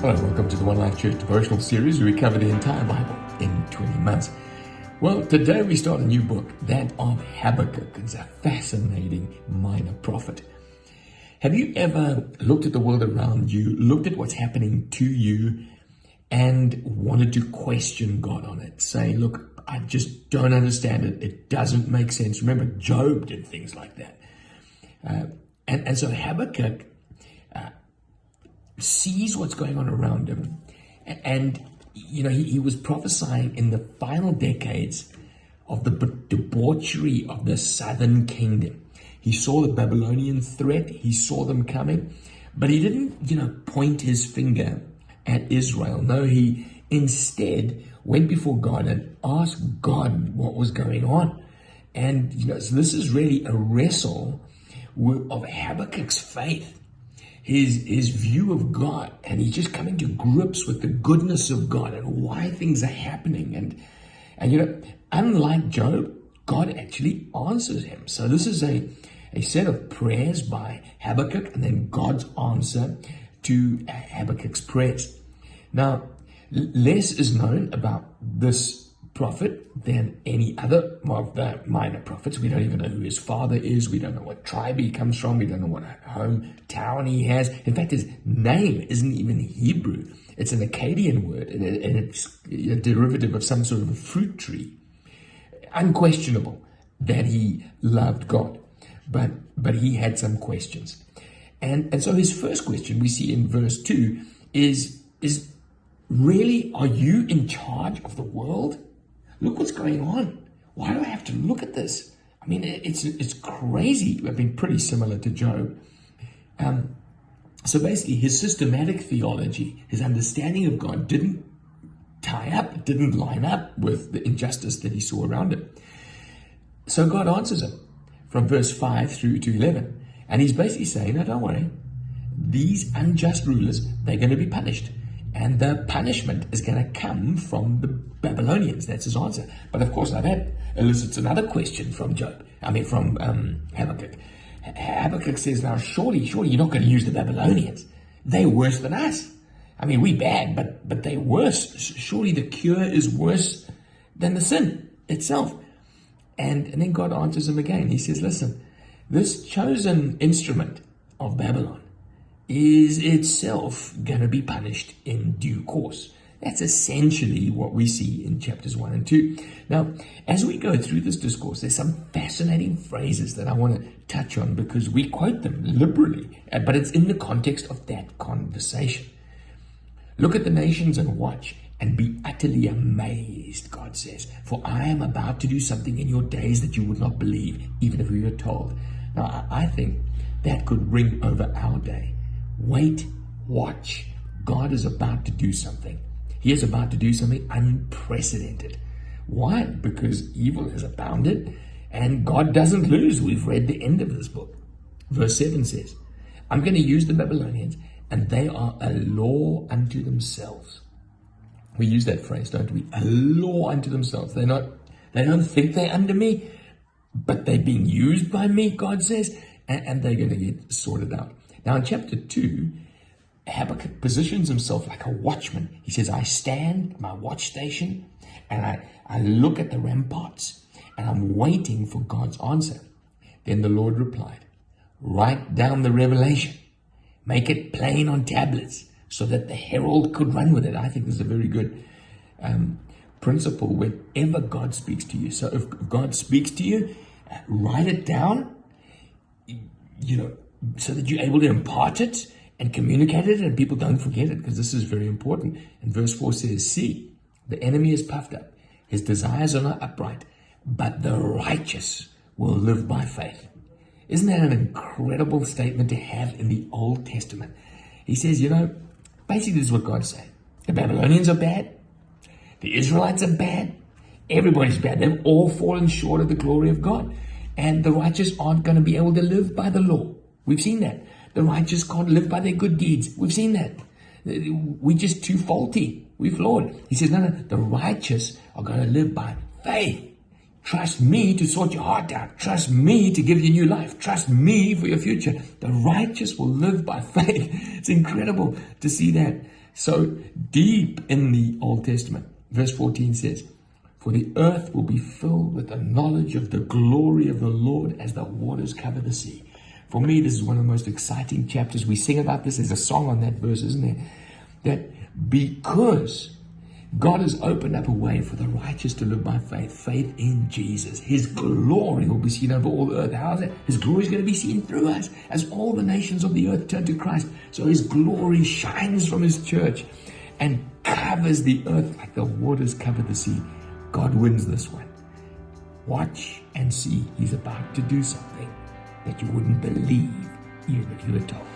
Hello, welcome to the One Life Church devotional series where we cover the entire Bible in 20 months. Well, today we start a new book, that of Habakkuk. It's a fascinating minor prophet. Have you ever looked at the world around you, looked at what's happening to you, and wanted to question God on it? Say, look, I just don't understand it. It doesn't make sense. Remember, Job did things like that. And so Habakkuk sees what's going on around him, and he was prophesying in the final decades of the debauchery of the southern kingdom. He saw the Babylonian threat, he saw them coming, but he didn't point his finger at Israel. No, he instead went before God and asked God what was going on. And so this is really a wrestle of Habakkuk's faith. His view of God, and he's just coming to grips with the goodness of God and why things are happening. And unlike Job, God actually answers him. So this is a set of prayers by Habakkuk, and then God's answer to Habakkuk's prayers. Now, less is known about this prophet than any other of the minor prophets. We don't even know who his father is. We don't know what tribe he comes from. We don't know what hometown he has. In fact, his name isn't even Hebrew. It's an Akkadian word, and it's a derivative of some sort of a fruit tree. Unquestionable that he loved God, but he had some questions. And so his first question we see in verse 2 is really, are you in charge of the world? Look what's going on. Why do I have to look at this? I mean, it's crazy. I've been pretty similar to Job. So basically, his systematic theology, his understanding of God didn't line up with the injustice that he saw around him. So God answers him from verse 5 through to 11. And he's basically saying, no, don't worry. These unjust rulers, they're going to be punished. And the punishment is going to come from the Babylonians. That's his answer. But of course, now that elicits another question from Habakkuk. Habakkuk says, now surely you're not going to use the Babylonians. They're worse than us. I mean, we bad, but they're worse. Surely the cure is worse than the sin itself. And then God answers him again. He says, listen, this chosen instrument of Babylon is itself going to be punished in due course. That's essentially what we see in chapters 1 and 2. Now, as we go through this discourse, there's some fascinating phrases that I want to touch on because we quote them liberally, but it's in the context of that conversation. Look at the nations and watch and be utterly amazed, God says, for I am about to do something in your days that you would not believe, even if we were told. Now, I think that could ring over our day. Wait, watch. God is about to do something. He is about to do something unprecedented. Why? Because evil has abounded and God doesn't lose. We've read the end of this book. Verse 7 says, I'm going to use the Babylonians, and they are a law unto themselves. We use that phrase, don't we? A law unto themselves. They don't think they're under me, but they're being used by me, God says, and they're going to get sorted out. Now in chapter 2, Habakkuk positions himself like a watchman. He says, I stand at my watch station and I look at the ramparts and I'm waiting for God's answer. Then the Lord replied, write down the revelation, make it plain on tablets so that the herald could run with it. I think this is a very good principle whenever God speaks to you. So if God speaks to you, write it down, so that you're able to impart it and communicate it and people don't forget it, because this is very important. And verse 4 says, see, the enemy is puffed up. His desires are not upright, but the righteous will live by faith. Isn't that an incredible statement to have in the Old Testament? He says, basically this is what God's saying. The Babylonians are bad. The Israelites are bad. Everybody's bad. They've all fallen short of the glory of God. And the righteous aren't going to be able to live by the law. We've seen that. The righteous can't live by their good deeds. We've seen that. We're just too faulty. We're flawed. He says, no, the righteous are going to live by faith. Trust me to sort your heart out. Trust me to give you new life. Trust me for your future. The righteous will live by faith. It's incredible to see that So deep in the Old Testament, verse 14 says, for the earth will be filled with the knowledge of the glory of the Lord as the waters cover the sea. For me, this is one of the most exciting chapters. We sing about this. There's a song on that verse, isn't there? That because God has opened up a way for the righteous to live by faith, faith in Jesus. His glory will be seen over all the earth. How is it? His glory is going to be seen through us as all the nations of the earth turn to Christ. So his glory shines from his church and covers the earth like the waters cover the sea. God wins this one. Watch and see. He's about to do something that you wouldn't believe even if you were told.